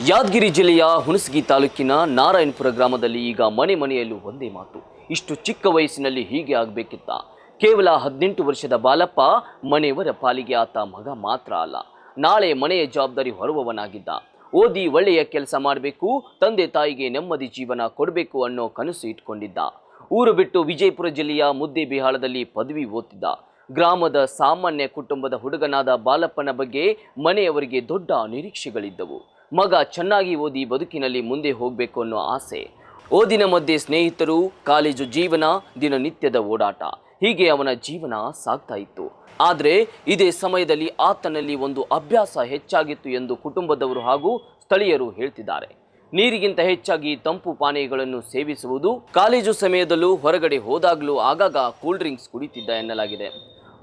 ಯಾದಗಿರಿ ಜಿಲ್ಲೆಯ ಹುಣಸಗಿ ತಾಲೂಕಿನ ನಾರಾಯಣಪುರ ಗ್ರಾಮದಲ್ಲಿ ಈಗ ಮನೆ ಮನೆಯಲ್ಲೂ ಒಂದೇ ಮಾತು. ಇಷ್ಟು ಚಿಕ್ಕ ವಯಸ್ಸಿನಲ್ಲಿ ಹೀಗೆ ಆಗಬೇಕಿತ್ತ? ಕೇವಲ 18 ವರ್ಷದ ಬಾಲಪ್ಪ ಮನೆಯವರ ಪಾಲಿಗೆ ಆತ ಮಗ ಮಾತ್ರ ಅಲ್ಲ, ನಾಳೆ ಮನೆಯ ಜವಾಬ್ದಾರಿ ಹೊರುವವನಾಗಿದ್ದ. ಓದಿ ಒಳ್ಳೆಯ ಕೆಲಸ ಮಾಡಬೇಕು, ತಂದೆ ತಾಯಿಗೆ ನೆಮ್ಮದಿ ಜೀವನ ಕೊಡಬೇಕು ಅನ್ನೋ ಕನಸು ಇಟ್ಕೊಂಡಿದ್ದ. ಊರು ಬಿಟ್ಟು ವಿಜಯಪುರ ಜಿಲ್ಲೆಯ ಮುದ್ದೇಬಿಹಾಳದಲ್ಲಿ ಪದವಿ ಓದ್ತಿದ್ದ. ಗ್ರಾಮದ ಸಾಮಾನ್ಯ ಕುಟುಂಬದ ಹುಡುಗನಾದ ಬಾಲಪ್ಪನ ಬಗ್ಗೆ ಮನೆಯವರಿಗೆ ದೊಡ್ಡ ನಿರೀಕ್ಷೆಗಳಿದ್ದವು. ಮಗ ಚೆನ್ನಾಗಿ ಓದಿ ಬದುಕಿನಲ್ಲಿ ಮುಂದೆ ಹೋಗಬೇಕು ಅನ್ನೋ ಆಸೆ. ಓದಿನ ಮಧ್ಯೆ ಸ್ನೇಹಿತರು, ಕಾಲೇಜು ಜೀವನ, ದಿನನಿತ್ಯದ ಓಡಾಟ, ಹೀಗೆ ಅವನ ಜೀವನ ಸಾಗ್ತಾ ಇತ್ತು. ಆದರೆ ಇದೇ ಸಮಯದಲ್ಲಿ ಆತನಲ್ಲಿ ಒಂದು ಅಭ್ಯಾಸ ಹೆಚ್ಚಾಗಿತ್ತು ಎಂದು ಕುಟುಂಬದವರು ಹಾಗೂ ಸ್ಥಳೀಯರು ಹೇಳ್ತಿದ್ದಾರೆ. ನೀರಿಗಿಂತ ಹೆಚ್ಚಾಗಿ ತಂಪು ಪಾನೀಯಗಳನ್ನು ಸೇವಿಸುವುದು, ಕಾಲೇಜು ಸಮಯದಲ್ಲೂ ಹೊರಗಡೆ ಹೋದಾಗಲೂ ಆಗಾಗ ಕೂಲ್ ಡ್ರಿಂಕ್ಸ್ ಕುಡಿತಿದ್ದ ಎನ್ನಲಾಗಿದೆ.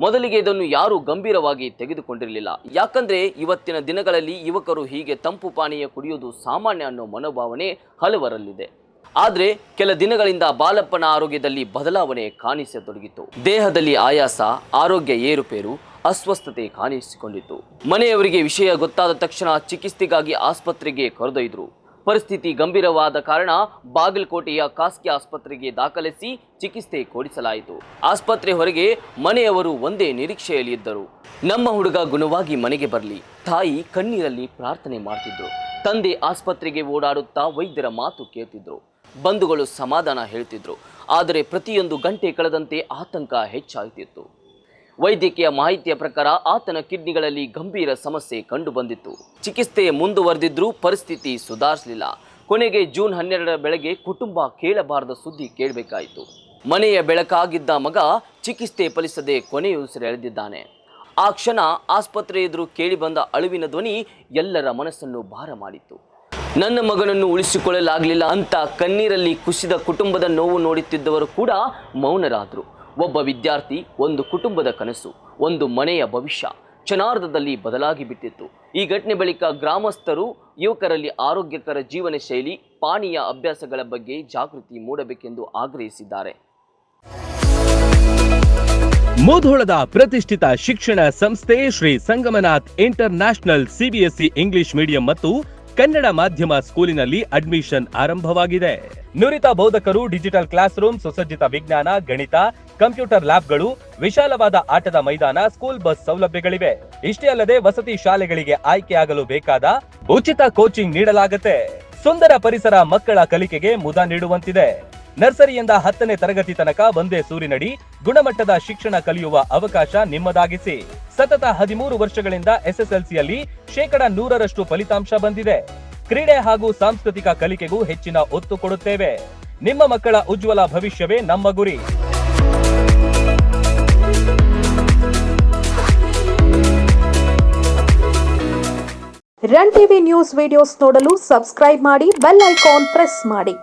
ಮೊದಲಿಗೆ ಇದನ್ನು ಯಾರೂ ಗಂಭೀರವಾಗಿ ತೆಗೆದುಕೊಂಡಿರಲಿಲ್ಲ. ಯಾಕಂದ್ರೆ ಇವತ್ತಿನ ದಿನಗಳಲ್ಲಿ ಯುವಕರು ಹೀಗೆ ತಂಪು ಪಾನೀಯ ಕುಡಿಯೋದು ಸಾಮಾನ್ಯ ಅನ್ನೋ ಮನೋಭಾವನೆ ಹಲವರಲ್ಲಿದೆ. ಆದರೆ ಕೆಲ ದಿನಗಳಿಂದ ಬಾಲಪ್ಪನ ಆರೋಗ್ಯದಲ್ಲಿ ಬದಲಾವಣೆ ಕಾಣಿಸತೊಡಗಿತು. ದೇಹದಲ್ಲಿ ಆಯಾಸ, ಆರೋಗ್ಯ ಏರುಪೇರು, ಅಸ್ವಸ್ಥತೆ ಕಾಣಿಸಿಕೊಂಡಿತು. ಮನೆಯವರಿಗೆ ವಿಷಯ ಗೊತ್ತಾದ ತಕ್ಷಣ ಚಿಕಿತ್ಸೆಗಾಗಿ ಆಸ್ಪತ್ರೆಗೆ ಕರೆದೊಯ್ದರು. ಪರಿಸ್ಥಿತಿ ಗಂಭೀರವಾದ ಕಾರಣ ಬಾಗಲಕೋಟೆಯ ಖಾಸಗಿ ಆಸ್ಪತ್ರೆಗೆ ದಾಖಲಿಸಿ ಚಿಕಿತ್ಸೆ ಕೊಡಿಸಲಾಯಿತು. ಆಸ್ಪತ್ರೆ ಹೊರಗೆ ಮನೆಯವರು ಒಂದೇ ನಿರೀಕ್ಷೆಯಲ್ಲಿ ಇದ್ದರು. ನಮ್ಮ ಹುಡುಗ ಗುಣವಾಗಿ ಮನೆಗೆ ಬರಲಿ. ತಾಯಿ ಕಣ್ಣೀರಲ್ಲಿ ಪ್ರಾರ್ಥನೆ ಮಾಡ್ತಿದ್ರು. ತಂದೆ ಆಸ್ಪತ್ರೆಗೆ ಓಡಾಡುತ್ತಾ ವೈದ್ಯರ ಮಾತು ಕೇಳ್ತಿದ್ರು. ಬಂಧುಗಳು ಸಮಾಧಾನ ಹೇಳ್ತಿದ್ರು. ಆದರೆ ಪ್ರತಿಯೊಂದು ಗಂಟೆ ಕಳೆದಂತೆ ಆತಂಕ ಹೆಚ್ಚಾಗ್ತಿತ್ತು. ವೈದ್ಯಕೀಯ ಮಾಹಿತಿಯ ಪ್ರಕಾರ ಆತನ ಕಿಡ್ನಿಗಳಲ್ಲಿ ಗಂಭೀರ ಸಮಸ್ಯೆ ಕಂಡು ಬಂದಿತ್ತು. ಚಿಕಿತ್ಸೆ ಮುಂದುವರೆದಿದ್ರೂ ಪರಿಸ್ಥಿತಿ ಸುಧಾರಿಸಲಿಲ್ಲ. ಕೊನೆಗೆ ಜೂನ್ 12 ಬೆಳಗ್ಗೆ ಕುಟುಂಬ ಕೇಳಬಾರದ ಸುದ್ದಿ ಕೇಳಬೇಕಾಯಿತು. ಮನೆಯ ಬೆಳಕಾಗಿದ್ದ ಮಗ ಚಿಕಿತ್ಸೆ ಫಲಿಸದೆ ಕೊನೆಯುಸಿರೆಳೆದಿದ್ದಾನೆ. ಆ ಕ್ಷಣ ಆಸ್ಪತ್ರೆ ಎದುರು ಕೇಳಿ ಬಂದ ಅಳುವಿನ ಧ್ವನಿ ಎಲ್ಲರ ಮನಸ್ಸನ್ನು ಭಾರ ಮಾಡಿತ್ತು. ನನ್ನ ಮಗನನ್ನು ಉಳಿಸಿಕೊಳ್ಳಲಾಗಲಿಲ್ಲ ಅಂತ ಕಣ್ಣೀರಲ್ಲಿ ಕುಸಿದ ಕುಟುಂಬದ ನೋವು ನೋಡುತ್ತಿದ್ದವರು ಕೂಡ ಮೌನರಾದರು. ಒಬ್ಬ ವಿದ್ಯಾರ್ಥಿ, ಒಂದು ಕುಟುಂಬದ ಕನಸು, ಒಂದು ಮನೆಯ ಭವಿಷ್ಯ ಕ್ಷಣಾರ್ಧದಲ್ಲಿ ಬದಲಾಗಿ ಬಿಟ್ಟಿತ್ತು. ಈ ಘಟನೆ ಬಳಿಕ ಗ್ರಾಮಸ್ಥರು ಯುವಕರಲ್ಲಿ ಆರೋಗ್ಯಕರ ಜೀವನ ಶೈಲಿ, ಪಾನೀಯ ಅಭ್ಯಾಸಗಳ ಬಗ್ಗೆ ಜಾಗೃತಿ ಮೂಡಬೇಕೆಂದು ಆಗ್ರಹಿಸಿದ್ದಾರೆ. ಮುಧೋಳದ ಪ್ರತಿಷ್ಠಿತ ಶಿಕ್ಷಣ ಸಂಸ್ಥೆ Shri Sangamnath international CBSE English medium ಮತ್ತು ಕನ್ನಡ ಮಾಧ್ಯಮ ಸ್ಕೂಲಿನಲ್ಲಿ ಅಡ್ಮಿಷನ್ ಆರಂಭವಾಗಿದೆ. ನುರಿತ ಬೋಧಕರು, ಡಿಜಿಟಲ್ ಕ್ಲಾಸ್ ರೂಮ್, ಸುಸಜ್ಜಿತ ವಿಜ್ಞಾನ, ಗಣಿತ, ಕಂಪ್ಯೂಟರ್ ಲ್ಯಾಬ್ಗಳು, ವಿಶಾಲವಾದ ಆಟದ ಮೈದಾನ, ಸ್ಕೂಲ್ ಬಸ್ ಸೌಲಭ್ಯಗಳಿವೆ. ಇಷ್ಟೇ ಅಲ್ಲದೆ ವಸತಿ ಶಾಲೆಗಳಿಗೆ ಆಯ್ಕೆಯಾಗಲು ಬೇಕಾದ ಉಚಿತ ಕೋಚಿಂಗ್ ನೀಡಲಾಗುತ್ತೆ. ಸುಂದರ ಪರಿಸರ ಮಕ್ಕಳ ಕಲಿಕೆಗೆ ಮುದ ನೀಡುವಂತಿದೆ. ನರ್ಸರಿಯಿಂದ 10ನೇ ತರಗತಿ ತನಕ ಒಂದೇ ಸೂರಿನಡಿ ಗುಣಮಟ್ಟದ ಶಿಕ್ಷಣ ಕಲಿಯುವ ಅವಕಾಶ ನಿಮ್ಮದಾಗಿಸಿ. ಸತತ 13 ವರ್ಷಗಳಿಂದ ಎಸ್ಎಸ್ಎಲ್ಸಿಯಲ್ಲಿ 100% ಫಲಿತಾಂಶ ಬಂದಿದೆ. ಕ್ರೀಡೆ ಹಾಗೂ ಸಾಂಸ್ಕೃತಿಕ ಕಲಿಕೆಗೂ ಹೆಚ್ಚಿನ ಒತ್ತು ಕೊಡುತ್ತೇವೆ. ನಿಮ್ಮ ಮಕ್ಕಳ ಉಜ್ವಲ ಭವಿಷ್ಯವೇ ನಮ್ಮ ಗುರಿ. ರನ್ ಟಿವಿ ನ್ಯೂಸ್ ವಿಡಿಯೋಸ್ ನೋಡಲು ಸಬ್ಸ್ಕ್ರೈಬ್ ಮಾಡಿ, ಬೆಲ್ ಐಕಾನ್ ಪ್ರೆಸ್ ಮಾಡಿ.